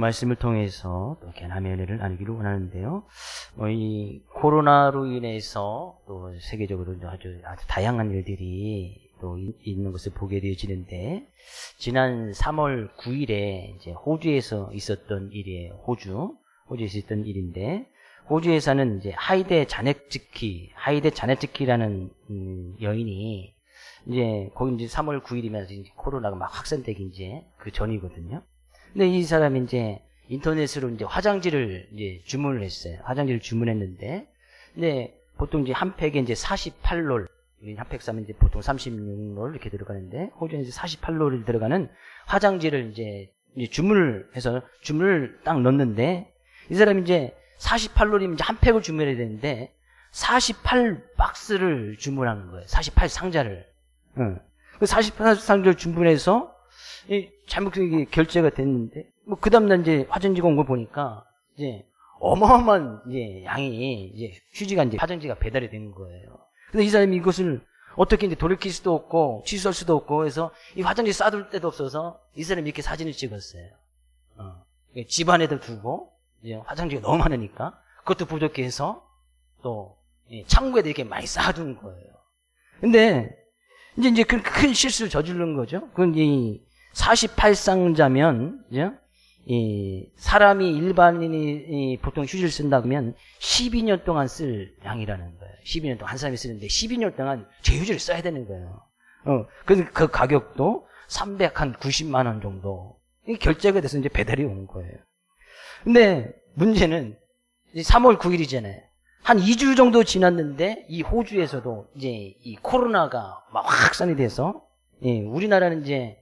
말씀을 통해서 또 개남의 은혜를 나누기를 원하는데요. 이 코로나로 인해서 또 세계적으로 아주 다양한 일들이 또 있는 것을 보게 되어지는데, 지난 3월 9일에 이제 호주에서 있었던 일이에요. 호주에서 있었던 일인데, 호주에서는 이제 하이데 자네츠키라는 여인이 이제 거기 이제 3월 9일이면서 이제 코로나가 막 확산되기 이제 그 전이거든요. 근데 이 사람이 이제 인터넷으로 이제 화장지를 이제 주문을 했어요. 화장지를 주문했는데, 근데 보통 이제 한 팩에 이제 48롤, 한 팩 사면 이제 보통 36롤 이렇게 들어가는데, 호주에 이제 48롤이 들어가는 화장지를 이제 주문을 해서 주문을 딱 넣는데, 이 사람이 이제 48롤이면 이제 한 팩을 주문해야 되는데 48박스를 주문하는 거예요. 48상자를. 그 48상자를 주문해서 잘못 결제가 됐는데, 뭐 그 다음날 이제 화장지가 온 걸 보니까 이제 어마어마한 이제 양이 이제 휴지가 이제 화장지가 배달이 된 거예요. 근데 이 사람이 이것을 어떻게 이제 돌이킬 수도 없고 취소할 수도 없고 해서 이 화장지 싸둘 데도 없어서 이 사람이 이렇게 사진을 찍었어요. 집 안에도 두고 이제 화장지가 너무 많으니까 그것도 부족해서 또 창고에도 이렇게 많이 쌓아둔 거예요. 근데 이제 큰 실수를 저지른 거죠. 그건 이 48상자면 이 사람이 일반인이 보통 휴지를 쓴다면 12년 동안 쓸 양이라는 거예요. 12년 동안 한 사람이 쓰는데 12년 동안 제 휴지를 써야 되는 거예요. 그래서 그 가격도 390만 원 정도 결제가 돼서 이제 배달이 온 거예요. 근데 문제는 이제 3월 9일이잖아요. 한 2주 정도 지났는데 이 호주에서도 이제 이 코로나가 막 확산이 돼서, 우리나라는 이제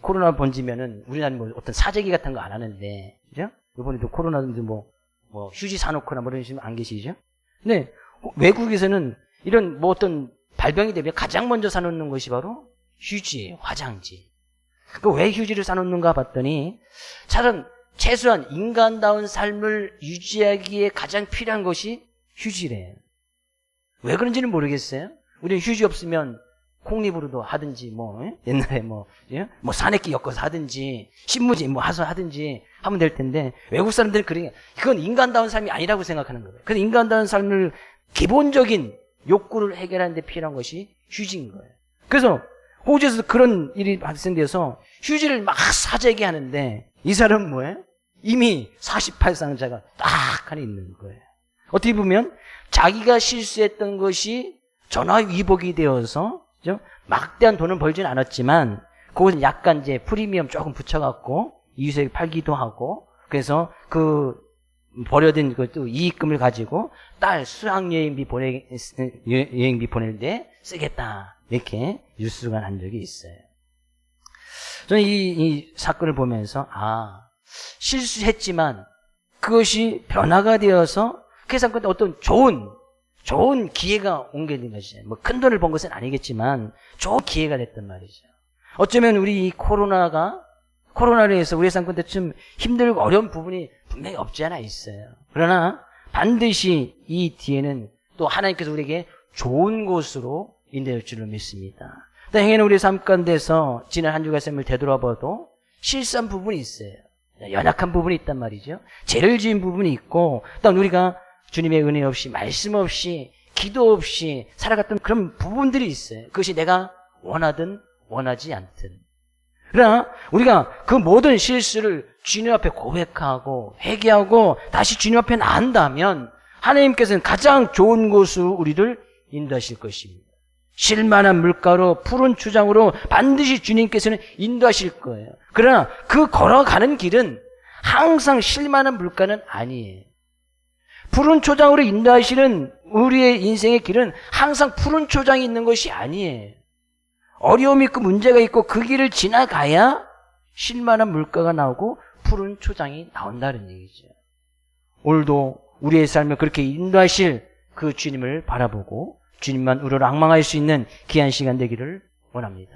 코로나 번지면은 우리나라는 뭐 어떤 사재기 같은 거 안 하는데, 그죠? 이번에도 코로나인데 뭐 휴지 사놓거나 뭐 이런 식으로 안 계시죠? 근데 외국에서는 이런 뭐 어떤 발병이 되면 가장 먼저 사놓는 것이 바로 휴지예요. 화장지. 그 왜 휴지를 사놓는가 봤더니 최소한 인간다운 삶을 유지하기에 가장 필요한 것이 휴지래요. 왜 그런지는 모르겠어요. 우리는 휴지 없으면 콩잎으로도 하든지 옛날에 사내끼 엮어서 하든지 신문지 하서 하든지 하면 될 텐데, 외국 사람들은 그건 인간다운 삶이 아니라고 생각하는 거예요. 그래서 인간다운 삶을 기본적인 욕구를 해결하는 데 필요한 것이 휴지인 거예요. 그래서 호주에서 그런 일이 발생돼서 휴지를 막 사재기 하는데, 이 사람은 뭐예요? 이미 48상자가 딱 하나 있는 거예요. 어떻게 보면 자기가 실수했던 것이 전화위복이 되어서 막대한 돈을 벌지는 않았지만, 그것은 약간 이제 프리미엄 조금 붙여갖고 이웃에게 팔기도 하고, 그래서 그 버려진 것도 이익금을 가지고 딸 수학여행비 보낼 때 쓰겠다, 이렇게 뉴스가 난 적이 있어요. 저는 이 사건을 보면서 실수했지만 그것이 변화가 되어서 그 사건에 어떤 좋은 기회가 온 게 된 것이죠. 뭐 큰 돈을 번 것은 아니겠지만 좋은 기회가 됐단 말이죠. 어쩌면 우리 이 코로나로 해서 우리 사건때 좀 힘들고 어려운 부분이 분명히 없지 않아 있어요. 그러나 반드시 이 뒤에는 또 하나님께서 우리에게 좋은 곳으로 인도할 줄을 믿습니다. 행여는 우리 삶 가운데서 지난 한 주간 삶을 되돌아봐도 실수한 부분이 있어요. 연약한 부분이 있단 말이죠. 죄를 지은 부분이 있고, 또 우리가 주님의 은혜 없이, 말씀 없이, 기도 없이 살아갔던 그런 부분들이 있어요. 그것이 내가 원하든 원하지 않든. 그러나 우리가 그 모든 실수를 주님 앞에 고백하고 회개하고 다시 주님 앞에 나온다면 하나님께서는 가장 좋은 곳으로 우리를 인도하실 것입니다. 실만한 물가로 푸른 초장으로 반드시 주님께서는 인도하실 거예요. 그러나 그 걸어가는 길은 항상 실만한 물가는 아니에요. 푸른 초장으로 인도하시는 우리의 인생의 길은 항상 푸른 초장이 있는 것이 아니에요. 어려움이 있고 문제가 있고 그 길을 지나가야 실만한 물가가 나오고 푸른 초장이 나온다는 얘기죠. 오늘도 우리의 삶을 그렇게 인도하실 그 주님을 바라보고 주님만 우리를 앙망할 수 있는 귀한 시간 되기를 원합니다.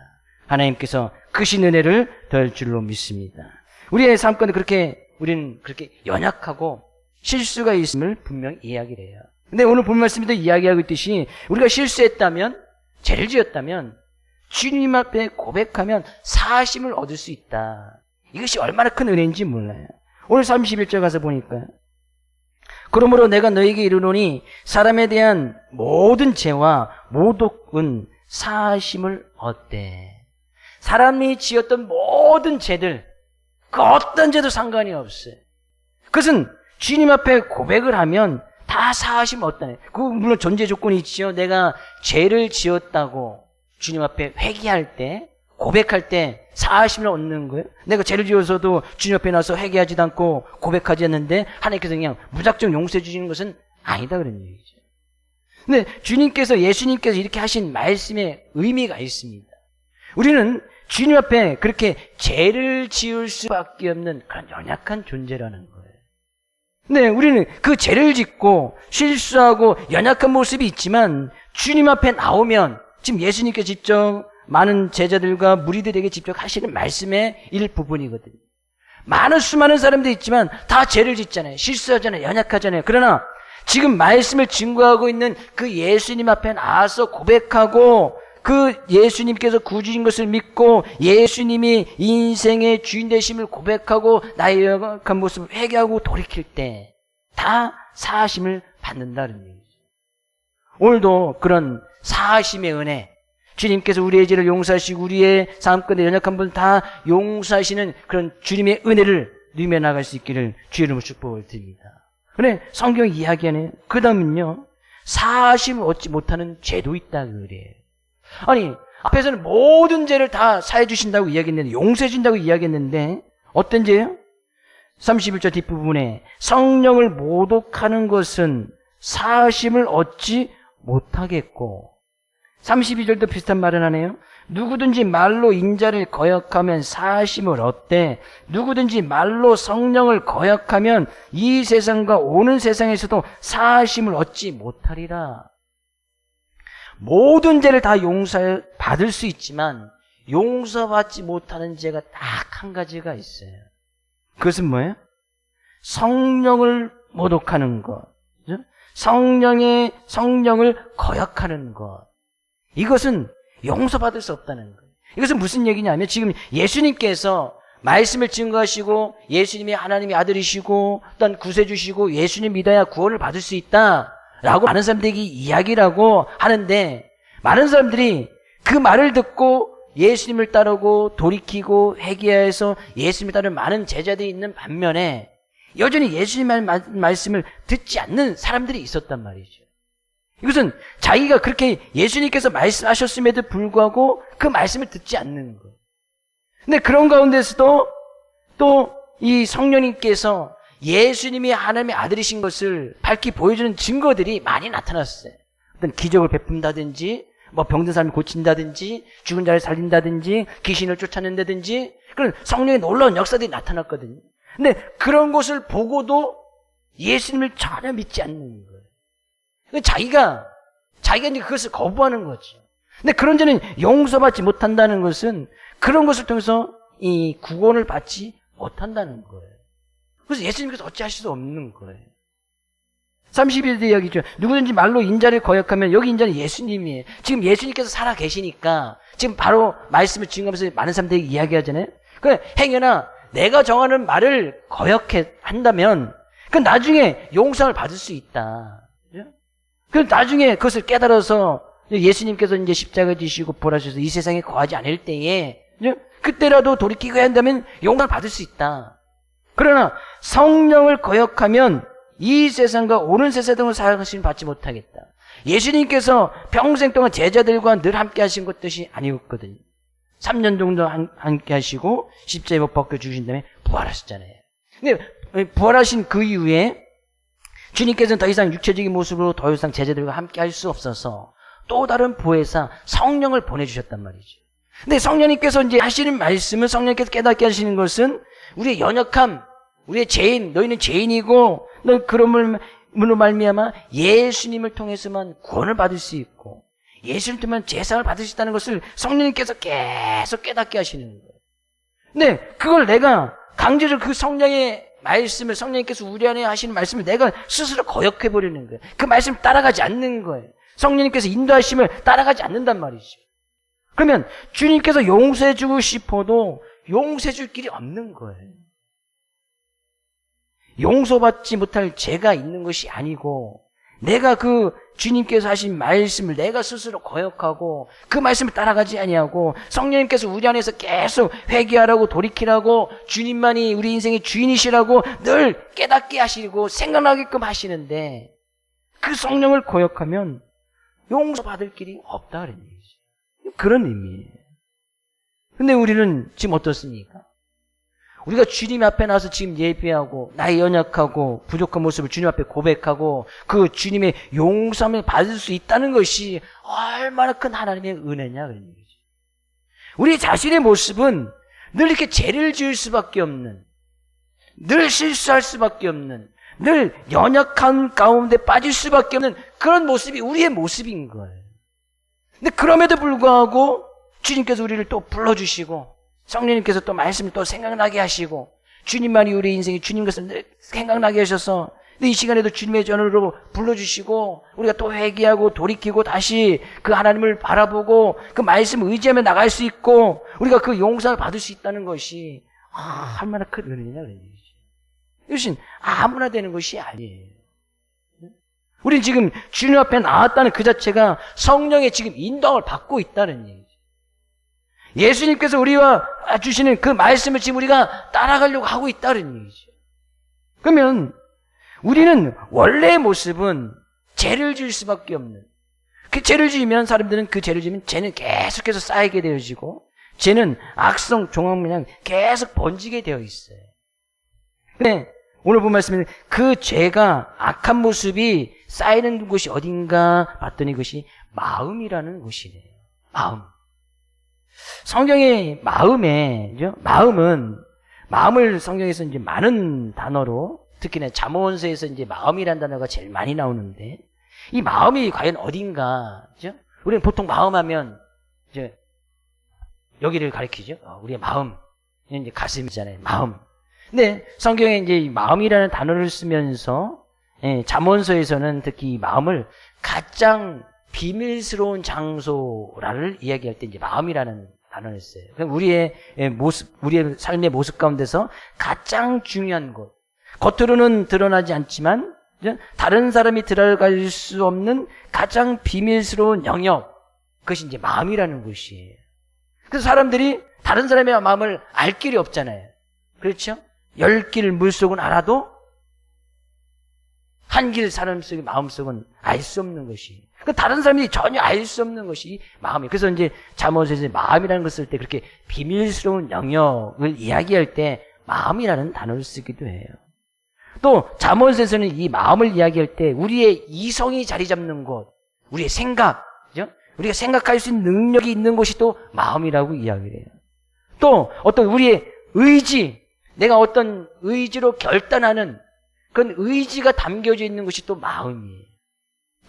하나님께서 크신 은혜를 더할 줄로 믿습니다. 우리의 삶 가운데 우리는 그렇게 연약하고 실수가 있음을 분명히 이야기를 해요. 근데 오늘 본 말씀에도 이야기하고 있듯이 우리가 실수했다면, 죄를 지었다면 주님 앞에 고백하면 사하심을 얻을 수 있다. 이것이 얼마나 큰 은혜인지 몰라요. 오늘 31절 가서 보니까 그러므로 내가 너에게 이르노니 사람에 대한 모든 죄와 모독은 사하심을 얻되. 사람이 지었던 모든 죄들, 그 어떤 죄도 상관이 없어요. 그것은 주님 앞에 고백을 하면 다 사하심 얻다네. 그 물론 전제 조건이 있지요. 내가 죄를 지었다고 주님 앞에 회개할 때, 고백할 때 사하심을 얻는 거예요. 내가 죄를 지어서도 주님 앞에 나서 회개하지도 않고 고백하지 않는데 하나님께서 그냥 무작정 용서해 주시는 것은 아니다 그런 얘기죠. 근데 주님께서, 예수님께서 이렇게 하신 말씀에 의미가 있습니다. 우리는 주님 앞에 그렇게 죄를 지을 수밖에 없는 그런 연약한 존재라는 거예요. 근데 우리는 그 죄를 짓고 실수하고 연약한 모습이 있지만 주님 앞에 나오면 지금 예수님께서 직접 많은 제자들과 무리들에게 직접 하시는 말씀의 일부분이거든요. 많은 수많은 사람들이 있지만 다 죄를 짓잖아요. 실수하잖아요. 연약하잖아요. 그러나 지금 말씀을 증거하고 있는 그 예수님 앞에 나와서 고백하고 그 예수님께서 구주신 것을 믿고 예수님이 인생의 주인 되심을 고백하고 나의 연약한 모습을 회개하고 돌이킬 때 다 사하심을 받는다는 얘기죠. 오늘도 그런 사하심의 은혜, 주님께서 우리의 죄를 용서하시고 우리의 삶 가운데 연약한 분 다 용서하시는 그런 주님의 은혜를 누리며 나갈 수 있기를 주의 이름으로 축복을 드립니다. 그래 성경이 이야기하네요. 그 다음은요, 사하심을 얻지 못하는 죄도 있다 그래요. 아니 앞에서는 모든 죄를 다 사해 주신다고 이야기했는데, 용서해 준다고 이야기했는데 어떤 죄요? 31절 뒷부분에 성령을 모독하는 것은 사하심을 얻지 못하겠고, 32절도 비슷한 말을 하네요. 누구든지 말로 인자를 거역하면 사하심을 얻되 누구든지 말로 성령을 거역하면 이 세상과 오는 세상에서도 사하심을 얻지 못하리라. 모든 죄를 다 용서받을 수 있지만 용서받지 못하는 죄가 딱 한 가지가 있어요. 그것은 뭐예요? 성령을 모독하는 것, 성령을 거역하는 것. 이것은 용서받을 수 없다는 거예요. 이것은 무슨 얘기냐면 지금 예수님께서 말씀을 증거하시고 예수님이 하나님의 아들이시고 또한 구세주시고 예수님 믿어야 구원을 받을 수 있다라고 많은 사람들이 이야기라고 하는데, 많은 사람들이 그 말을 듣고 예수님을 따르고 돌이키고 회개해서 예수님을 따르는 많은 제자들이 있는 반면에 여전히 예수님의 말씀을 듣지 않는 사람들이 있었단 말이죠. 이것은 자기가 그렇게 예수님께서 말씀하셨음에도 불구하고 그 말씀을 듣지 않는 거예요. 근데 그런 가운데서도 또 이 성령님께서 예수님이 하나님의 아들이신 것을 밝히 보여주는 증거들이 많이 나타났어요. 어떤 기적을 베푼다든지, 뭐 병든 사람을 고친다든지, 죽은 자를 살린다든지, 귀신을 쫓아낸다든지, 그런 성령의 놀라운 역사들이 나타났거든요. 근데 그런 것을 보고도 예수님을 전혀 믿지 않는 거예요. 자기가 이제 그것을 거부하는 거죠. 근데 그런 죄는 용서받지 못한다는 것은 그런 것을 통해서 이 구원을 받지 못한다는 거예요. 그래서 예수님께서 어찌하실 수 없는 거예요. 31절 이야기죠. 누구든지 말로 인자를 거역하면, 여기 인자는 예수님이에요. 지금 예수님께서 살아 계시니까 지금 바로 말씀을 증거하면서 많은 사람들이 이야기하잖아요. 그 행여나 내가 정하는 말을 거역한다면 그 나중에 용서를 받을 수 있다. 그 나중에 그것을 깨달아서 예수님께서 이제 십자가에 지시고 부활하셔서 이 세상에 거하지 않을 때에 그때라도 돌이키고 한다면 용서를 받을 수 있다. 그러나 성령을 거역하면 이 세상과 오는 세상을 살아가시면 받지 못하겠다. 예수님께서 평생 동안 제자들과 늘 함께 하신 것듯이 아니었거든요. 3년 정도 함께 하시고 십자가에 못 박혀 주신 다음에 부활하셨잖아요. 근데 부활하신 그 이후에 주님께서는 더 이상 육체적인 모습으로 더 이상 제자들과 함께 할 수 없어서 또 다른 보혜사 성령을 보내주셨단 말이죠. 근데 성령님께서 이제 하시는 말씀은, 성령님께서 깨닫게 하시는 것은 우리의 연약함, 우리의 죄인, 너희는 죄인이고 너 그러므로 말미암아 예수님을 통해서만 구원을 받을 수 있고 예수님 통해만 제사를 받을 수 있다는 것을 성령님께서 계속 깨닫게 하시는 거예요. 근데 그걸 내가 강제적으로 그 성령의 말씀을, 성령님께서 우리 안에 하시는 말씀을 내가 스스로 거역해버리는 거예요. 그 말씀을 따라가지 않는 거예요. 성령님께서 인도하심을 따라가지 않는단 말이죠. 그러면 주님께서 용서해주고 싶어도 용서해줄 길이 없는 거예요. 용서받지 못할 죄가 있는 것이 아니고 내가 그 주님께서 하신 말씀을 내가 스스로 거역하고 그 말씀을 따라가지 아니하고 성령님께서 우리 안에서 계속 회개하라고 돌이키라고 주님만이 우리 인생의 주인이시라고 늘 깨닫게 하시고 생각나게끔 하시는데 그 성령을 거역하면 용서받을 길이 없다 그런 얘기죠. 그런 의미예요. 근데 우리는 지금 어떻습니까? 우리가 주님 앞에 나서 지금 예배하고 나의 연약하고 부족한 모습을 주님 앞에 고백하고 그 주님의 용서함을 받을 수 있다는 것이 얼마나 큰 하나님의 은혜냐 그런 얘기죠. 우리 자신의 모습은 늘 이렇게 죄를 지을 수밖에 없는, 늘 실수할 수밖에 없는, 늘 연약한 가운데 빠질 수밖에 없는 그런 모습이 우리의 모습인 거예요. 근데 그럼에도 불구하고 주님께서 우리를 또 불러주시고 성령님께서 또 말씀을 또 생각나게 하시고 주님만이 우리 인생이 주님 것을 생각나게 하셔서 이 시간에도 주님의 전으로 불러주시고 우리가 또 회개하고 돌이키고 다시 그 하나님을 바라보고 그 말씀을 의지하며 나갈 수 있고 우리가 그 용서를 받을 수 있다는 것이 얼마나 큰 은혜냐 그런 얘기죠. 이것은 아무나 되는 것이 아니에요. 우린 지금 주님 앞에 나왔다는 그 자체가 성령의 지금 인도함을 받고 있다는 얘기죠. 예수님께서 우리와 주시는 그 말씀을 지금 우리가 따라가려고 하고 있다는 얘기죠. 그러면 우리는 원래의 모습은 죄를 지을 수밖에 없는, 그 죄를 지으면 사람들은 그 죄를 지으면 죄는 계속해서 쌓이게 되어지고 죄는 악성 종합마냥 계속 번지게 되어 있어요. 근데 오늘 본 말씀은 그 죄가 악한 모습이 쌓이는 곳이 어딘가 봤더니 그것이 마음이라는 곳이래요. 마음. 성경의 마음을 성경에서 이제 많은 단어로 특히나 잠언서에서 이제 마음이라는 단어가 제일 많이 나오는데 이 마음이 과연 어딘가, 그죠? 우리는 보통 마음하면 이제 여기를 가리키죠. 우리의 마음, 이제 가슴이잖아요. 마음. 근데 성경에 이제 이 마음이라는 단어를 쓰면서 잠언서에서는 특히 이 마음을 가장 비밀스러운 장소라를 이야기할 때 이제 마음이라는 단어를 써요. 그럼 우리의 삶의 모습 가운데서 가장 중요한 곳, 겉으로는 드러나지 않지만 다른 사람이 들어갈 수 없는 가장 비밀스러운 영역, 그것이 이제 마음이라는 것이에요. 그래서 사람들이 다른 사람의 마음을 알 길이 없잖아요. 그렇죠? 10길 물속은 알아도 한 길 사람 속의 마음속은 알 수 없는 것이. 다른 사람이 전혀 알 수 없는 것이 마음이에요. 그래서 이제 잠언서에서 마음이라는 것을 쓸 때 그렇게 비밀스러운 영역을 이야기할 때 마음이라는 단어를 쓰기도 해요. 또 잠언서에서는 이 마음을 이야기할 때 우리의 이성이 자리 잡는 곳, 우리의 생각, 그죠? 우리가 생각할 수 있는 능력이 있는 곳이 또 마음이라고 이야기를 해요. 또 어떤 우리의 의지, 내가 어떤 의지로 결단하는 그런 의지가 담겨져 있는 것이 또 마음이에요.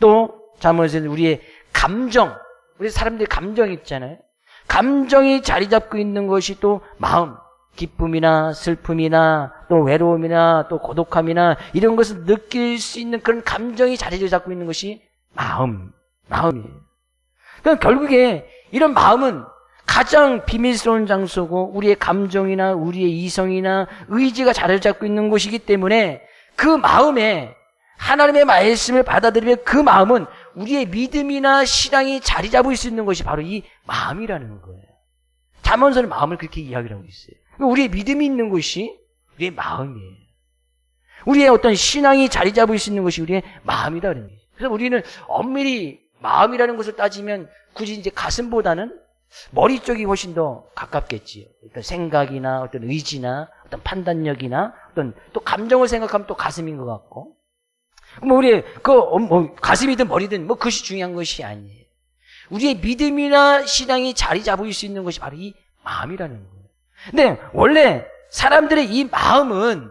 또 잠언에서는 우리의 감정, 우리 사람들의 감정이 있잖아요. 감정이 자리 잡고 있는 것이 또 마음, 기쁨이나 슬픔이나 또 외로움이나 또 고독함이나 이런 것을 느낄 수 있는 그런 감정이 자리를 잡고 있는 것이 마음이에요. 그러니까 결국에 이런 마음은 가장 비밀스러운 장소고 우리의 감정이나 우리의 이성이나 의지가 자리를 잡고 있는 곳이기 때문에 그 마음에 하나님의 말씀을 받아들이면 그 마음은 우리의 믿음이나 신앙이 자리 잡을 수 있는 것이 바로 이 마음이라는 거예요. 잠언서는 마음을 그렇게 이야기를 하고 있어요. 우리의 믿음이 있는 곳이 우리의 마음이에요. 우리의 어떤 신앙이 자리 잡을 수 있는 것이 우리의 마음이다 그런 거예요. 그래서 우리는 엄밀히 마음이라는 것을 따지면 굳이 이제 가슴보다는 머리 쪽이 훨씬 더 가깝겠지요. 어떤 생각이나 어떤 의지나 어떤 판단력이나 어떤 또 감정을 생각하면 또 가슴인 것 같고. 뭐 우리의 가슴이든 머리든 뭐 그것이 중요한 것이 아니에요. 우리의 믿음이나 신앙이 자리 잡을 수 있는 것이 바로 이 마음이라는 거예요. 근데 원래 사람들의 이 마음은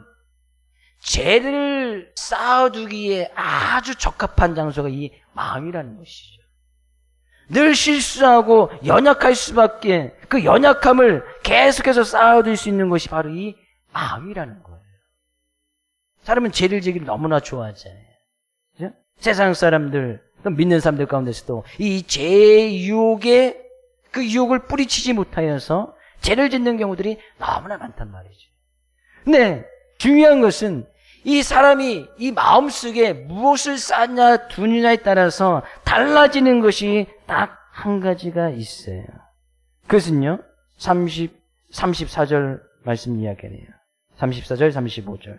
죄를 쌓아두기에 아주 적합한 장소가 이 마음이라는 것이죠. 늘 실수하고 연약할 수밖에, 그 연약함을 계속해서 쌓아둘 수 있는 것이 바로 이 마음이라는 거예요. 사람은 죄를 지기를 너무나 좋아하잖아요. 그죠? 세상 사람들, 믿는 사람들 가운데서도 이 죄의 유혹에 그 유혹을 뿌리치지 못하여서 죄를 짓는 경우들이 너무나 많단 말이죠. 근데 중요한 것은 이 사람이 이 마음속에 무엇을 쌓냐 두느냐에 따라서 달라지는 것이 딱 한 가지가 있어요. 그것은요, 34절 말씀 이야기해요. 34절, 35절.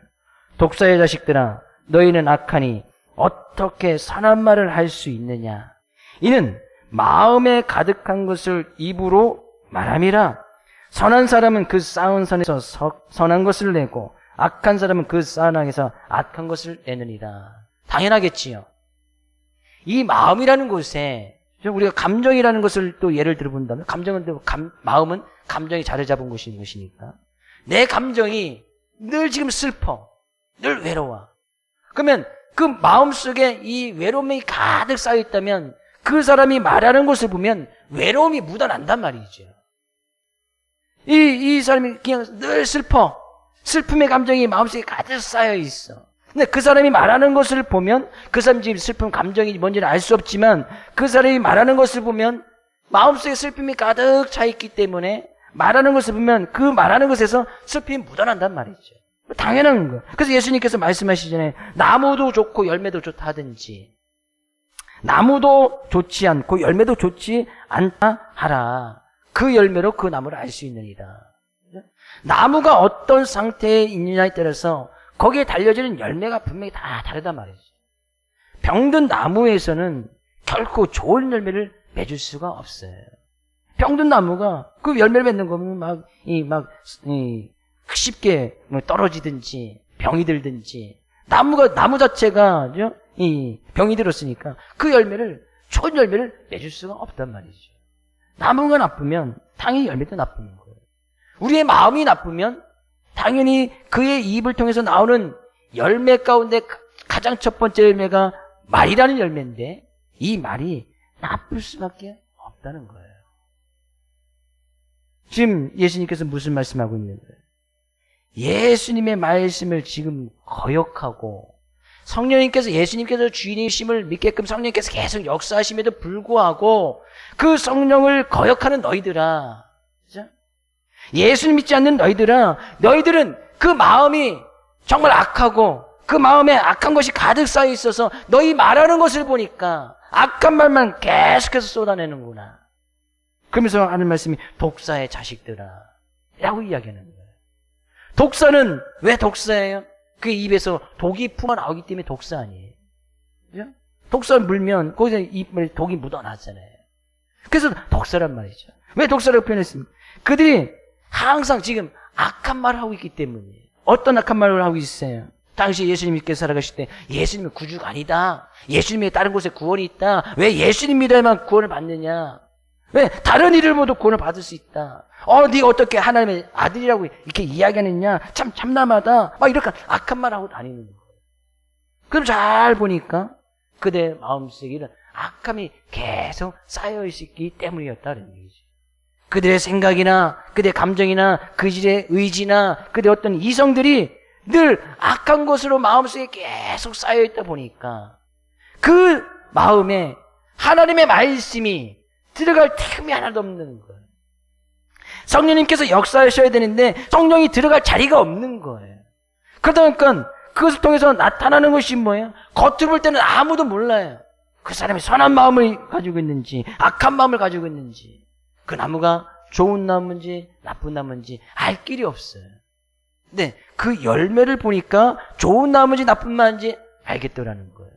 독사의 자식들아, 너희는 악하니 어떻게 선한 말을 할 수 있느냐? 이는 마음에 가득한 것을 입으로 말함이라. 선한 사람은 그 쌓은 선에서 선한 것을 내고 악한 사람은 그 쌓은 악에서 악한 것을 내느니라. 당연하겠지요. 이 마음이라는 곳에 우리가 감정이라는 것을 또 예를 들어본다면, 마음은 감정이 자리 잡은 것이니까 내 감정이 늘 지금 슬퍼, 늘 외로워. 그러면 그 마음속에 이 외로움이 가득 쌓여 있다면 그 사람이 말하는 것을 보면 외로움이 묻어난단 말이죠. 이 사람이 그냥 늘 슬퍼, 슬픔의 감정이 마음속에 가득 쌓여 있어. 근데 그 사람이 말하는 것을 보면, 그 사람이 지금 슬픔 감정이 뭔지는 알 수 없지만 그 사람이 말하는 것을 보면 마음속에 슬픔이 가득 차 있기 때문에 말하는 것을 보면 그 말하는 것에서 슬픔이 묻어난단 말이죠. 당연한 거예요. 그래서 예수님께서 말씀하시잖아요. 나무도 좋고 열매도 좋다 하든지 나무도 좋지 않고 열매도 좋지 않다 하라. 그 열매로 그 나무를 알 수 있느니라. 나무가 어떤 상태에 있느냐에 따라서 거기에 달려지는 열매가 분명히 다 다르단 말이죠. 병든 나무에서는 결코 좋은 열매를 맺을 수가 없어요. 병든 나무가 그 열매를 맺는 거면 쉽게 떨어지든지 병이 들든지, 나무 자체가 병이 들었으니까 그 열매를, 좋은 열매를 맺을 수가 없단 말이죠. 나무가 나쁘면 당연히 열매도 나쁜 거예요. 우리의 마음이 나쁘면 당연히 그의 입을 통해서 나오는 열매 가운데 가장 첫 번째 열매가 말이라는 열매인데 이 말이 나쁠 수밖에 없다는 거예요. 지금 예수님께서 무슨 말씀하고 있는 거예요? 예수님의 말씀을 지금 거역하고 예수님께서 주인이심을 믿게끔 성령님께서 계속 역사하심에도 불구하고 그 성령을 거역하는 너희들아, 그죠? 예수님 믿지 않는 너희들아, 너희들은 그 마음이 정말 악하고 그 마음에 악한 것이 가득 쌓여 있어서 너희 말하는 것을 보니까 악한 말만 계속해서 쏟아내는구나. 그러면서 하는 말씀이 독사의 자식들아 라고 이야기하는 거예요. 독사는 왜 독사예요? 그 입에서 독이 품어나오기 때문에 독사 아니에요. 그죠? 독사를 물면 거기서 입에 독이 묻어나잖아요. 그래서 독사란 말이죠. 왜 독사라고 표현했습니까? 그들이 항상 지금 악한 말을 하고 있기 때문이에요. 어떤 악한 말을 하고 있어요? 당시 예수님께서 살아가실 때 예수님은 구주가 아니다. 예수님에 다른 곳에 구원이 있다. 왜 예수님 믿어야만 구원을 받느냐? 왜 다른 이를 모두 구원을 받을 수 있다. 네가 어떻게 하나님의 아들이라고 이렇게 이야기하느냐? 참 참남하다. 막 이렇게 악한 말하고 다니는 거예요. 그럼 잘 보니까 그대 마음속에 이런 악함이 계속 쌓여 있기 때문이었다는 얘기죠. 그들의 생각이나 그들의 감정이나 그들의 의지나 그들의 어떤 이성들이 늘 악한 것으로 마음속에 계속 쌓여 있다 보니까 그 마음에 하나님의 말씀이 들어갈 틈이 하나도 없는 거예요. 성령님께서 역사하셔야 되는데 성령이 들어갈 자리가 없는 거예요. 그러다 보니까 그것을 통해서 나타나는 것이 뭐예요? 겉으로 볼 때는 아무도 몰라요. 그 사람이 선한 마음을 가지고 있는지 악한 마음을 가지고 있는지, 그 나무가 좋은 나무인지 나쁜 나무인지 알 길이 없어요. 근데 그 열매를 보니까 좋은 나무인지 나쁜 나무인지 알겠더라는 거예요.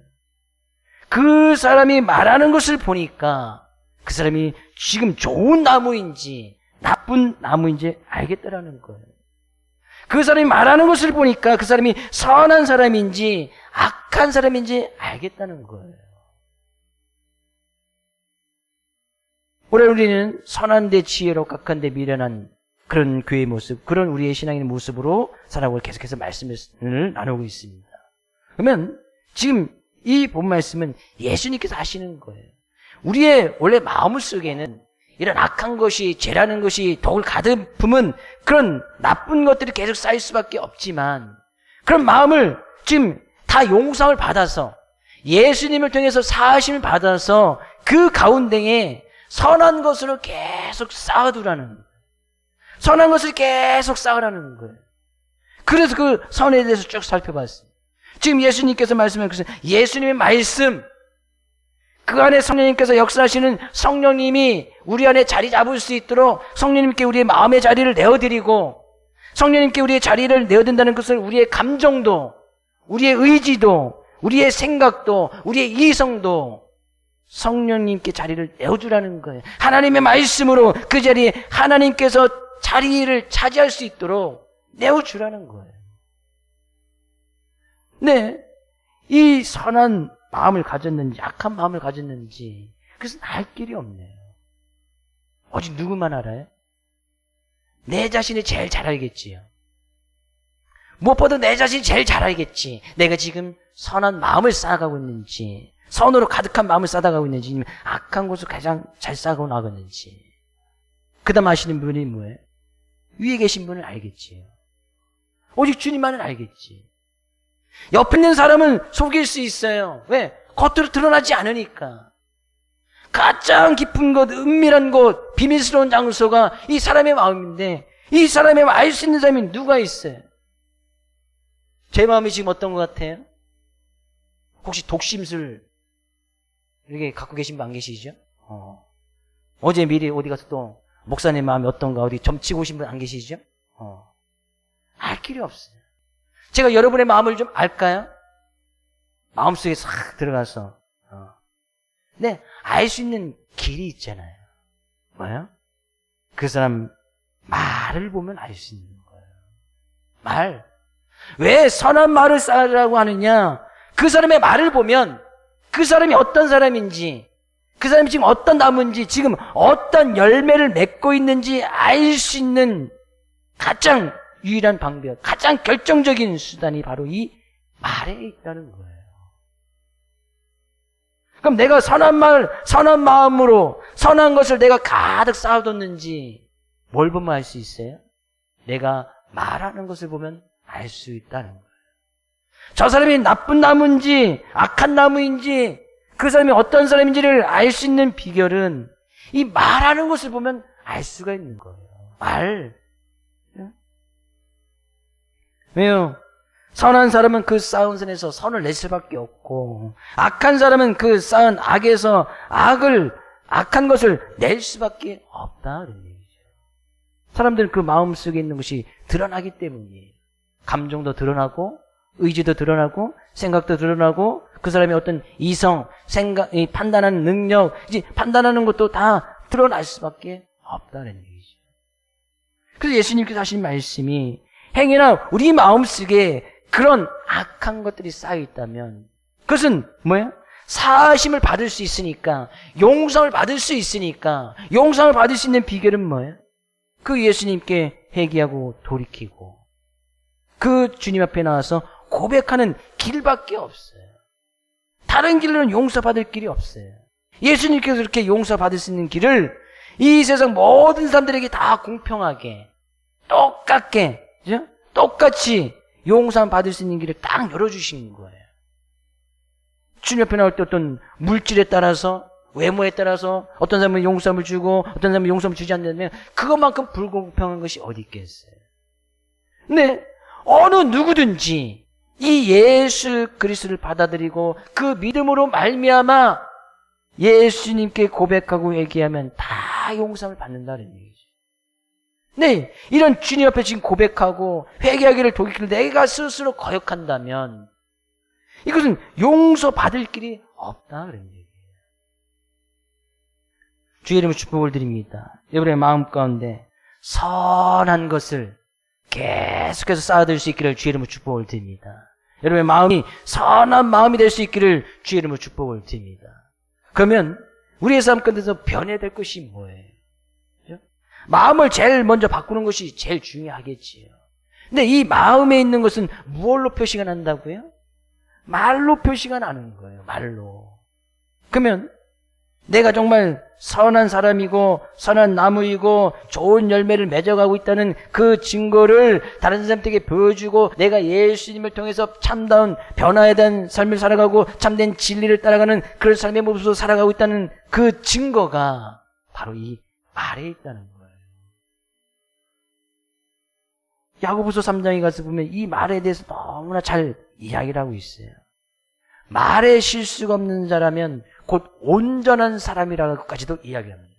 그 사람이 말하는 것을 보니까 그 사람이 지금 좋은 나무인지 나쁜 나무인지 알겠더라는 거예요. 그 사람이 말하는 것을 보니까 그 사람이 선한 사람인지 악한 사람인지 알겠다는 거예요. 올해 우리는 선한 데 지혜롭고 악한 데 미련한 그런 교회의 모습, 그런 우리의 신앙의 모습으로 살아가고 계속해서 말씀을 나누고 있습니다. 그러면 지금 이 본 말씀은 예수님께서 하시는 거예요. 우리의 원래 마음속에는 이런 악한 것이, 죄라는 것이 독을 가득 품은 그런 나쁜 것들이 계속 쌓일 수밖에 없지만, 그런 마음을 지금 다 용서를 받아서 예수님을 통해서 사하심을 받아서 그 가운데에 선한 것으로 계속 쌓아두라는 거예요. 선한 것을 계속 쌓으라는 거예요. 그래서 그 선에 대해서 쭉 살펴봤어요. 지금 예수님께서 말씀하신 예수님의 말씀, 그 안에 성령님께서 역사하시는 성령님이 우리 안에 자리 잡을 수 있도록 성령님께 우리의 마음의 자리를 내어드리고, 성령님께 우리의 자리를 내어든다는 것은 우리의 감정도, 우리의 의지도, 우리의 생각도, 우리의 이성도 성령님께 자리를 내어주라는 거예요. 하나님의 말씀으로 그 자리에 하나님께서 자리를 차지할 수 있도록 내어주라는 거예요. 네, 이 선한 마음을 가졌는지 악한 마음을 가졌는지 그것은 알 길이 없네요. 오직 누구만 알아요? 내 자신이 제일 잘 알겠지요. 무엇보다 내 자신이 제일 잘 알겠지. 내가 지금 선한 마음을 쌓아가고 있는지, 선으로 가득한 마음을 쌓아가고 있는지, 아니면 악한 것을 가장 잘 쌓아가고 나가는지. 그 다음 아시는 분이 뭐예요? 위에 계신 분은 알겠지요. 오직 주님만은 알겠지. 옆에 있는 사람은 속일 수 있어요. 왜? 겉으로 드러나지 않으니까. 가장 깊은 곳, 은밀한 곳, 비밀스러운 장소가 이 사람의 마음인데, 이 사람의 마음 알 수 있는 사람이 누가 있어요? 제 마음이 지금 어떤 것 같아요? 혹시 독심술 이렇게 갖고 계신 분 안 계시죠? 어제 미리 어디 가서 또 목사님 마음이 어떤가 어디 점치고 오신 분 안 계시죠? 알 길이 없어요. 제가 여러분의 마음을 좀 알까요? 마음속에 싹 들어가서. 네, 알 수 있는 길이 있잖아요. 뭐요? 그 사람 말을 보면 알 수 있는 거예요. 말. 왜 선한 말을 쌓으라고 하느냐? 그 사람의 말을 보면 그 사람이 어떤 사람인지, 그 사람이 지금 어떤 나무인지, 지금 어떤 열매를 맺고 있는지 알 수 있는 가장 유일한 방법, 가장 결정적인 수단이 바로 이 말에 있다는 거예요. 그럼 내가 선한 말, 선한 마음으로 선한 것을 내가 가득 쌓아뒀는지 뭘 보면 알 수 있어요? 내가 말하는 것을 보면 알 수 있다는 거예요. 저 사람이 나쁜 나무인지 악한 나무인지 그 사람이 어떤 사람인지를 알 수 있는 비결은 이 말하는 것을 보면 알 수가 있는 거예요. 말. 왜요? 선한 사람은 그 쌓은 선에서 선을 낼 수밖에 없고, 악한 사람은 그 쌓은 악에서 악한 것을 낼 수밖에 없다. 그런 얘기죠. 사람들은 그 마음속에 있는 것이 드러나기 때문이에요. 감정도 드러나고, 의지도 드러나고, 생각도 드러나고, 그 사람의 어떤 이성, 생각, 판단하는 능력, 이제 판단하는 것도 다 드러날 수밖에 없다는 얘기죠. 그래서 예수님께서 하신 말씀이 행여나 우리 마음속에 그런 악한 것들이 쌓여 있다면 그것은 뭐예요? 사하심을 받을 수 있으니까, 용서를 받을 수 있으니까, 용서를 받을 수 있는 비결은 뭐예요? 그 예수님께 회개하고 돌이키고 그 주님 앞에 나와서 고백하는 길밖에 없어요. 다른 길로는 용서받을 길이 없어요. 예수님께서 그렇게 용서받을 수 있는 길을 이 세상 모든 사람들에게 다 공평하게 똑같게, 그죠? 똑같이 용서받을 수 있는 길을 딱 열어주신 거예요. 주님 앞에 나올 때 어떤 물질에 따라서, 외모에 따라서 어떤 사람은 용서함을 주고 어떤 사람은 용서함을 주지 않는다면 그것만큼 불공평한 것이 어디 있겠어요. 근데 어느 누구든지 이 예수 그리스도를 받아들이고 그 믿음으로 말미암아 예수님께 고백하고 회개하면 다 용서함을 받는다는 얘기죠. 네, 이런 주님 앞에 지금 고백하고 회개하기를 돌이키를 내가 스스로 거역한다면 이것은 용서받을 길이 없다 그런 얘기예요. 주의 이름으로 축복을 드립니다. 여러분의 마음 가운데 선한 것을 계속해서 쌓아둘 수 있기를 주의 이름으로 축복을 드립니다. 여러분의 마음이 선한 마음이 될 수 있기를 주의 이름으로 축복을 드립니다. 그러면 우리의 삶 가운데서 변해야 될 것이 뭐예요? 그렇죠? 마음을 제일 먼저 바꾸는 것이 제일 중요하겠지요. 근데 이 마음에 있는 것은 무엇로 표시가 난다고요? 말로 표시가 나는 거예요. 말로. 그러면 내가 정말 선한 사람이고 선한 나무이고 좋은 열매를 맺어가고 있다는 그 증거를 다른 사람들에게 보여주고 내가 예수님을 통해서 참다운 변화에 대한 삶을 살아가고 참된 진리를 따라가는 그런 삶의 모습으로 살아가고 있다는 그 증거가 바로 이 말에 있다는 거예요. 야고보서 3장에 가서 보면 이 말에 대해서 너무나 잘 이야기를 하고 있어요. 말에 실수가 없는 자라면 곧 온전한 사람이라고까지도 이야기합니다.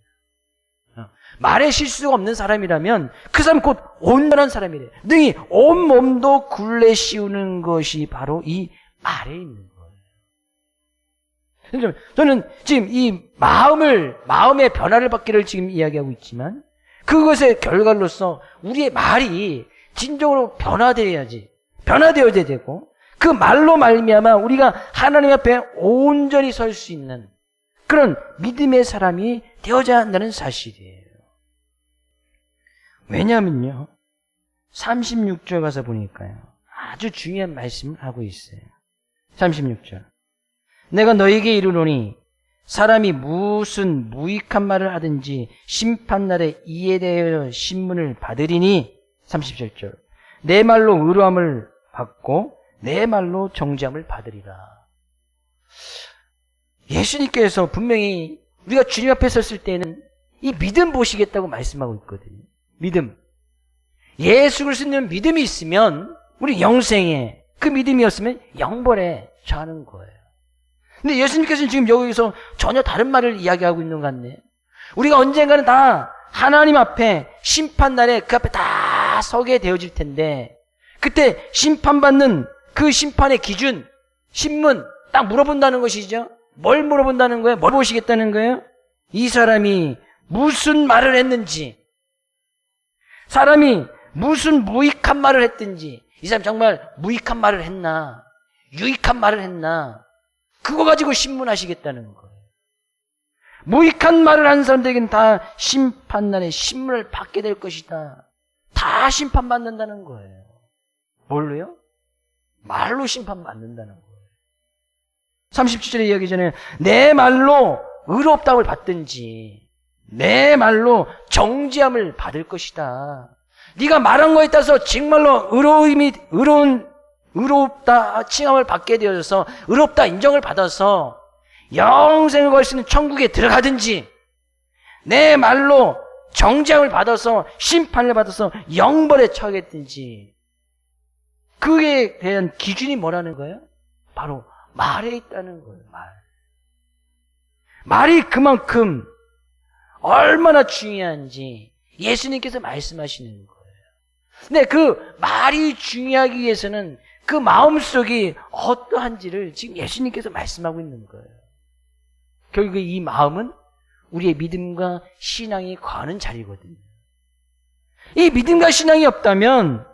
말에 실수가 없는 사람이라면 그 사람은 곧 온전한 사람이래요. 능히 온 몸도 굴레 씌우는 것이 바로 이 말에 있는 거예요. 저는 지금 이 마음의 변화를 받기를 지금 이야기하고 있지만 그것의 결과로서 우리의 말이 진정으로 변화되어야 되고 그 말로 말미암아 우리가 하나님 앞에 온전히 설 수 있는 그런 믿음의 사람이 되어야 한다는 사실이에요. 왜냐하면요, 36절 가서 보니까요, 아주 중요한 말씀을 하고 있어요. 36절. 내가 너에게 이르노니 사람이 무슨 무익한 말을 하든지 심판날에 이에 대하여 신문을 받으리니 37절. 내 말로 의로함을 받고 내 말로 정죄함을 받으리라. 예수님께서 분명히 우리가 주님 앞에 섰을 때는 이 믿음 보시겠다고 말씀하고 있거든요. 믿음. 예수 그리스도는 믿음이 있으면 우리 영생에 그 믿음이었으면 영벌에 처하는 거예요. 근데 예수님께서는 지금 여기서 전혀 다른 말을 이야기하고 있는 것 같네. 우리가 언젠가는 다 하나님 앞에 심판날에 그 앞에 다 서게 되어질 텐데 그때 심판받는 그 심판의 기준, 신문 딱 물어본다는 것이죠. 뭘 물어본다는 거예요? 뭘 보시겠다는 거예요? 이 사람이 무슨 말을 했는지, 사람이 무슨 무익한 말을 했든지, 이 사람 정말 무익한 말을 했나, 유익한 말을 했나, 그거 가지고 신문하시겠다는 거예요. 무익한 말을 한 사람들에게는 다 심판날에 신문을 받게 될 것이다. 다 심판받는다는 거예요. 뭘로요? 말로 심판받는다는 거예요. 37절에 이야기 전에 내 말로 의롭다움을 받든지 내 말로 정죄함을 받을 것이다. 네가 말한 거에 따라서 정말로 의롭다 칭함을 받게 되어서 의롭다 인정을 받아서 영생을 걸 수 있는 천국에 들어가든지 내 말로 정죄함을 받아서 심판을 받아서 영벌에 처하겠든지 그에 대한 기준이 뭐라는 거예요? 바로 말에 있다는 거예요. 말이 그만큼 얼마나 중요한지 예수님께서 말씀하시는 거예요. 근데 그 말이 중요하기 위해서는 그 마음속이 어떠한지를 지금 예수님께서 말씀하고 있는 거예요. 결국에 이 마음은 우리의 믿음과 신앙이 거하는 자리거든요. 이 믿음과 신앙이 없다면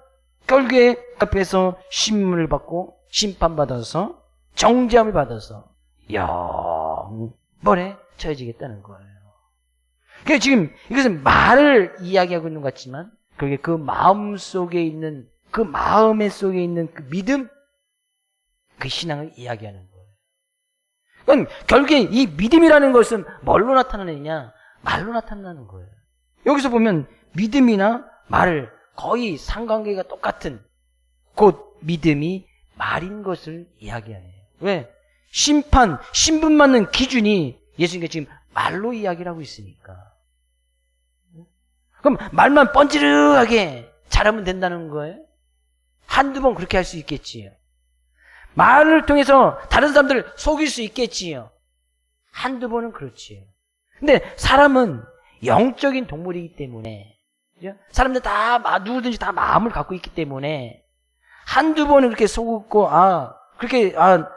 결국에 앞에서 신문을 받고 심판받아서 정죄함을 받아서 영벌에 처해지겠다는 거예요. 그러니까 지금 이것은 말을 이야기하고 있는 것 같지만 그게 그 마음 속에 있는 그 마음의 속에 있는 그 믿음, 그 신앙을 이야기하는 거예요. 그러니까 결국에 이 믿음이라는 것은 뭘로 나타나느냐? 말로 나타나는 거예요. 여기서 보면 믿음이나 말을 거의 상관계가 똑같은 곧 믿음이 말인 것을 이야기하네요. 왜? 신분 맞는 기준이 예수님께서 지금 말로 이야기를 하고 있으니까. 그럼 말만 뻔지르하게 잘하면 된다는 거예요? 한두 번 그렇게 할 수 있겠지요. 말을 통해서 다른 사람들을 속일 수 있겠지요. 한두 번은 그렇지요. 근데 사람은 영적인 동물이기 때문에 그죠? 사람들 다 누구든지 다 마음을 갖고 있기 때문에 한두 번은 그렇게 속고 그렇게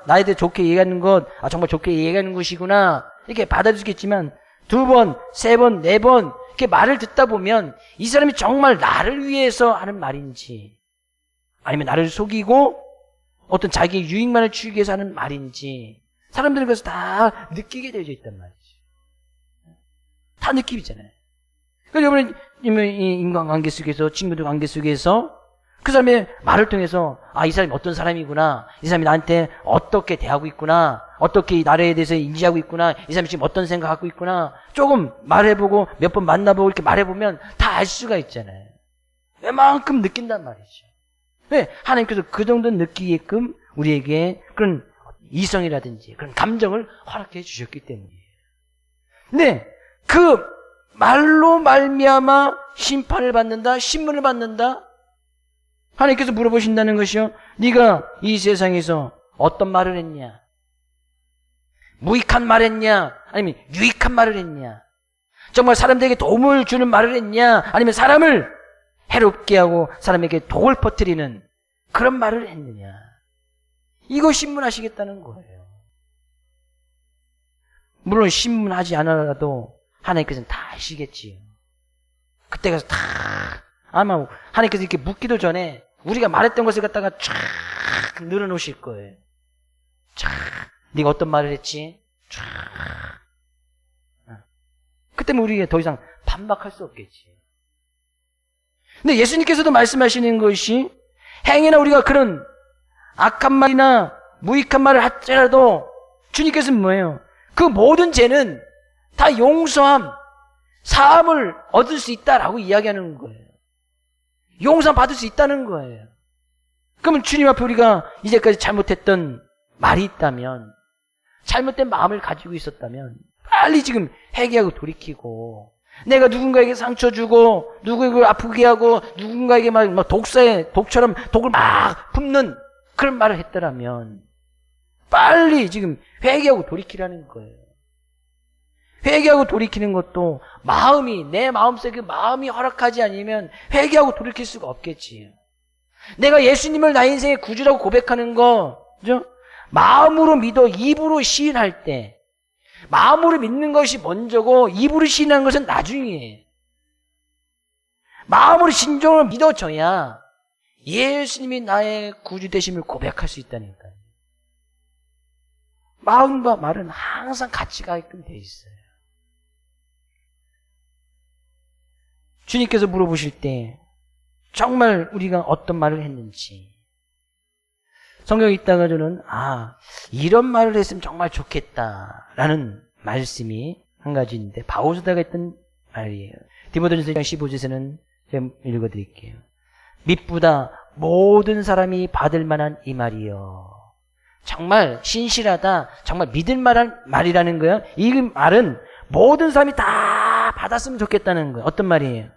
나에 대해 좋게 얘기하는 것 정말 좋게 얘기하는 것이구나 이렇게 받아들이겠지만 두 번, 세 번, 네 번 이렇게 말을 듣다 보면 이 사람이 정말 나를 위해서 하는 말인지 아니면 나를 속이고 어떤 자기의 유익만을 추구하기 위해서 하는 말인지 사람들은 그래서 다 느끼게 되어져 있단 말이죠. 다 느낌이잖아요. 그러니까 여러분 인간관계 속에서 친구들 관계 속에서 그 사람의 말을 통해서 이 사람이 어떤 사람이구나, 이 사람이 나한테 어떻게 대하고 있구나, 어떻게 나라에 대해서 인지하고 있구나, 이 사람이 지금 어떤 생각 갖고 있구나 조금 말해보고 몇 번 만나보고 이렇게 말해보면 다 알 수가 있잖아요. 웬만큼 느낀단 말이죠. 왜? 하나님께서 그 정도 느끼게끔 우리에게 그런 이성이라든지 그런 감정을 허락해 주셨기 때문이에요. 근데 그 말로 말미암아 심판을 받는다, 신문을 받는다. 하나님께서 물어보신다는 것이요. 네가 이 세상에서 어떤 말을 했냐? 무익한 말을 했냐? 아니면 유익한 말을 했냐? 정말 사람들에게 도움을 주는 말을 했냐? 아니면 사람을 해롭게 하고 사람에게 독을 퍼뜨리는 그런 말을 했느냐? 이거 신문하시겠다는 거예요. 물론 신문하지 않아도 하나님께서는 다 아시겠지요. 그때 가서 다 아마 하나님께서 이렇게 묻기도 전에 우리가 말했던 것을 갖다가 쫙 늘어놓으실 거예요. 쫙 네가 어떤 말을 했지? 쫙. 그때는 우리가 더 이상 반박할 수 없겠지. 근데 예수님께서도 말씀하시는 것이 행여나 우리가 그런 악한 말이나 무익한 말을 할지라도 주님께서는 뭐예요? 그 모든 죄는 다 용서함, 사함을 얻을 수 있다라고 이야기하는 거예요. 용서 받을 수 있다는 거예요. 그러면 주님 앞에 우리가 이제까지 잘못했던 말이 있다면, 잘못된 마음을 가지고 있었다면 빨리 지금 회개하고 돌이키고, 내가 누군가에게 상처 주고 누구에게 아프게 하고 누군가에게 막 독처럼 독을 막 붓는 그런 말을 했더라면 빨리 지금 회개하고 돌이키라는 거예요. 회개하고 돌이키는 것도 마음이, 내 마음속에 마음이 허락하지 않으면 회개하고 돌이킬 수가 없겠지. 내가 예수님을 나의 인생의 구주라고 고백하는 거, 그죠? 마음으로 믿어 입으로 시인할 때, 마음으로 믿는 것이 먼저고 입으로 시인하는 것은 나중이에요. 마음으로 진정으로 믿어져야 예수님이 나의 구주 되심을 고백할 수 있다니까요. 마음과 말은 항상 같이 가게끔 돼 있어요. 주님께서 물어보실 때 정말 우리가 어떤 말을 했는지, 성경에 있다가 저는 이런 말을 했으면 정말 좋겠다라는 말씀이 한 가지 있는데, 바오스다가 했던 말이에요. 디모데전서 1장 15절에서는 제가 읽어드릴게요. 믿보다 모든 사람이 받을 만한 이 말이요. 정말 신실하다, 정말 믿을 만한 말이라는 거예요. 이 말은 모든 사람이 다 받았으면 좋겠다는 거예요. 어떤 말이에요?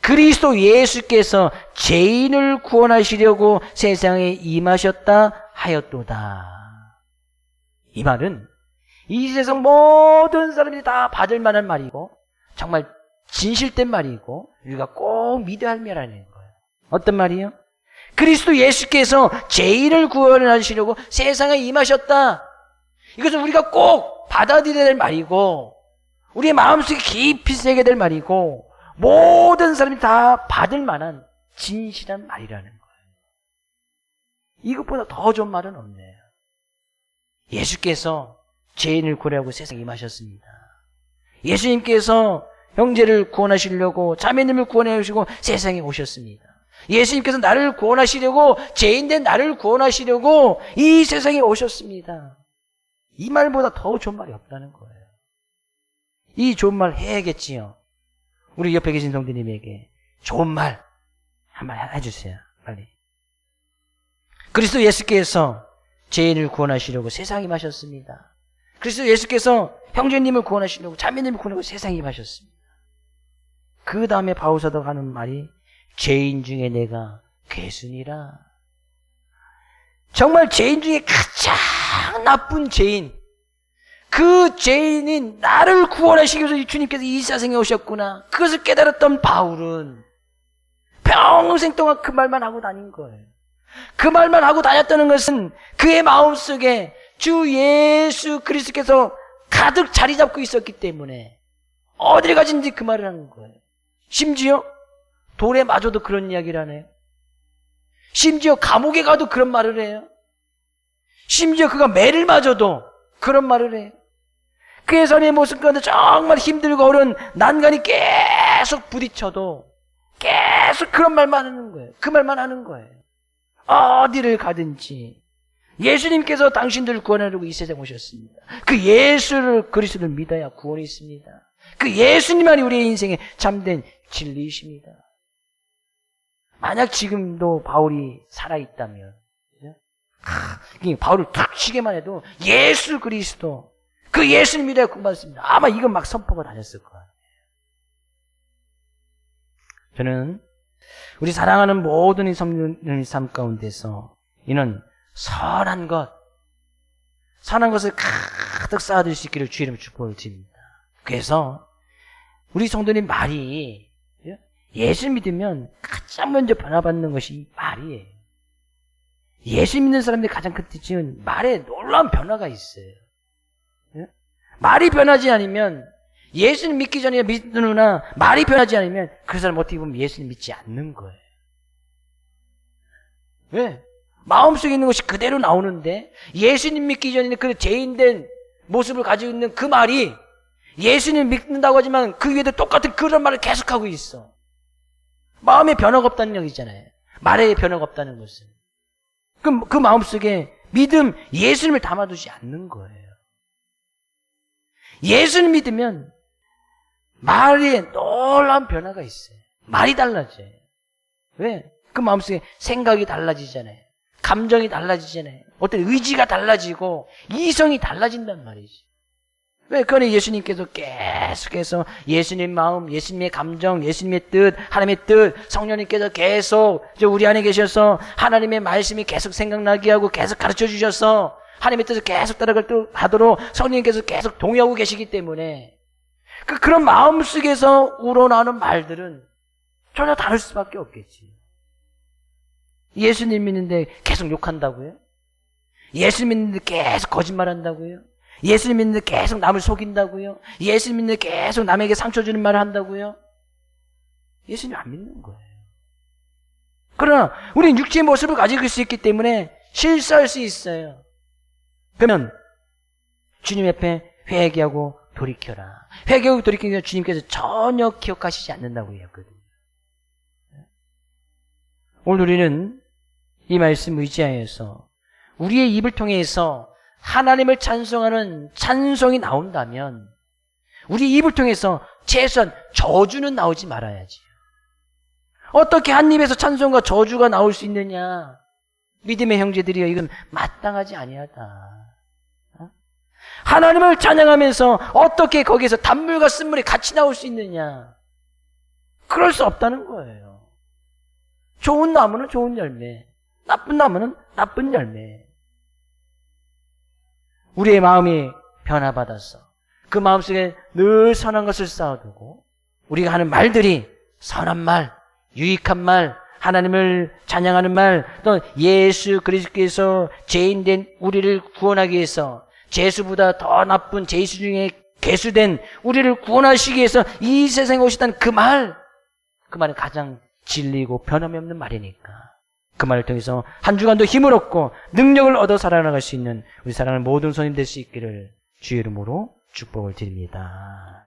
그리스도 예수께서 죄인을 구원하시려고 세상에 임하셨다 하였도다. 이 말은 이 세상 모든 사람들이 다 받을 만한 말이고 정말 진실된 말이고 우리가 꼭 믿어야 할 말이라는 거예요. 어떤 말이에요? 그리스도 예수께서 죄인을 구원하시려고 세상에 임하셨다. 이것은 우리가 꼭 받아들여야 될 말이고 우리의 마음속에 깊이 새게 될 말이고 모든 사람이 다 받을 만한 진실한 말이라는 거예요. 이것보다 더 좋은 말은 없네요. 예수께서 죄인을 구원하고 세상에 임하셨습니다. 예수님께서 형제를 구원하시려고, 자매님을 구원하시고 세상에 오셨습니다. 예수님께서 나를 구원하시려고, 죄인된 나를 구원하시려고 이 세상에 오셨습니다. 이 말보다 더 좋은 말이 없다는 거예요. 이 좋은 말 해야겠지요. 우리 옆에 계신 성도님에게 좋은 말 한번 해주세요. 빨리. 그리스도 예수께서 죄인을 구원하시려고 세상에 임하셨습니다. 그리스도 예수께서 형제님을 구원하시려고, 자매님을 구원하려고 세상에 임하셨습니다. 그 다음에 바울사도가 하는 말이 죄인 중에 내가 괴순이라. 정말 죄인 중에 가장 나쁜 죄인, 그 죄인인 나를 구원하시기 위해서 주님께서 이 세상에 오셨구나. 그것을 깨달았던 바울은 평생 동안 그 말만 하고 다닌 거예요. 그 말만 하고 다녔다는 것은 그의 마음속에 주 예수 그리스도께서 가득 자리 잡고 있었기 때문에 어딜 가든지 그 말을 하는 거예요. 심지어 돌에 맞아도 그런 이야기를 하네요. 심지어 감옥에 가도 그런 말을 해요. 심지어 그가 매를 맞아도 그런 말을 해요. 그의 삶의 모습 가운데 정말 힘들고 어려운 난간이 계속 부딪혀도 계속 그런 말만 하는 거예요. 그 말만 하는 거예요. 어디를 가든지 예수님께서 당신들을 구원하려고 이 세상에 오셨습니다. 그 예수를, 그리스도를 믿어야 구원이 있습니다. 그 예수님만이 우리의 인생에 참된 진리이십니다. 만약 지금도 바울이 살아있다면, 바울을 툭 치게만 해도 예수 그리스도, 그 예수님 믿어야 구원받습니다. 아마 이건 막 선포가 다녔을 거예요. 저는 우리 사랑하는 모든 이 성도님의 삶 가운데서 이는 선한 것을 가득 쌓아둘 수 있기를 주의 이름으로 축복을 드립니다. 그래서 우리 성도님 말이 예수 믿으면 가장 먼저 변화받는 것이 말이에요. 예수 믿는 사람들이 가장 큰 특징은 말에 놀라운 변화가 있어요. 말이 변하지 않으면 예수님 믿기 전에 믿으나 말이 변하지 않으면 그 사람 어떻게 보면 예수님 믿지 않는 거예요. 왜? 마음속에 있는 것이 그대로 나오는데 예수님 믿기 전에는 그 죄인된 모습을 가지고 있는 그 말이 예수님 믿는다고 하지만 그 위에도 똑같은 그런 말을 계속하고 있어. 마음에 변화가 없다는 얘기잖아요. 말에 변화가 없다는 것은. 그럼 그 마음속에 믿음, 예수님을 담아두지 않는 거예요. 예수님 믿으면 말에 놀라운 변화가 있어요. 말이 달라져요. 왜? 그 마음속에 생각이 달라지잖아요. 감정이 달라지잖아요. 어떤 의지가 달라지고 이성이 달라진단 말이지. 왜? 그거는 예수님께서 계속해서 예수님 마음, 예수님의 감정, 예수님의 뜻, 하나님의 뜻, 성령님께서 계속 우리 안에 계셔서 하나님의 말씀이 계속 생각나게 하고 계속 가르쳐 주셔서 하나님의 뜻을 계속 따라가도록 성령님께서 계속 동의하고 계시기 때문에 그런 마음속에서 우러나오는 말들은 전혀 다를 수밖에 없겠지. 예수님 믿는데 계속 욕한다고요? 예수님 믿는데 계속 거짓말한다고요? 예수님 믿는데 계속 남을 속인다고요? 예수님 믿는데 계속 남에게 상처 주는 말을 한다고요? 예수님 안 믿는 거예요. 그러나 우리는 육체의 모습을 가지고 있을 수 있기 때문에 실수할 수 있어요. 그러면 주님 앞에 회개하고 돌이켜라. 회개하고 돌이키면 주님께서 전혀 기억하시지 않는다고 했거든요. 오늘 우리는 이 말씀 의지하여서 우리의 입을 통해서 하나님을 찬송하는 찬송이 나온다면 우리 입을 통해서 최소한 저주는 나오지 말아야지. 어떻게 한 입에서 찬송과 저주가 나올 수 있느냐? 믿음의 형제들이여, 이건 마땅하지 아니하다. 하나님을 찬양하면서 어떻게 거기에서 단물과 쓴물이 같이 나올 수 있느냐? 그럴 수 없다는 거예요. 좋은 나무는 좋은 열매, 나쁜 나무는 나쁜 열매. 우리의 마음이 변화받아서 그 마음속에 늘 선한 것을 쌓아두고 우리가 하는 말들이 선한 말, 유익한 말, 하나님을 찬양하는 말, 또 예수 그리스도께서 죄인된 우리를 구원하기 위해서 죄수보다 더 나쁜 죄수 중에 괴수된 우리를 구원하시기 위해서 이 세상에 오셨다는 그 말은 가장 진리고 변함이 없는 말이니까 그 말을 통해서 한 주간도 힘을 얻고 능력을 얻어 살아나갈 수 있는 우리 사랑하는 모든 손님 될 수 있기를 주의 이름으로 축복을 드립니다.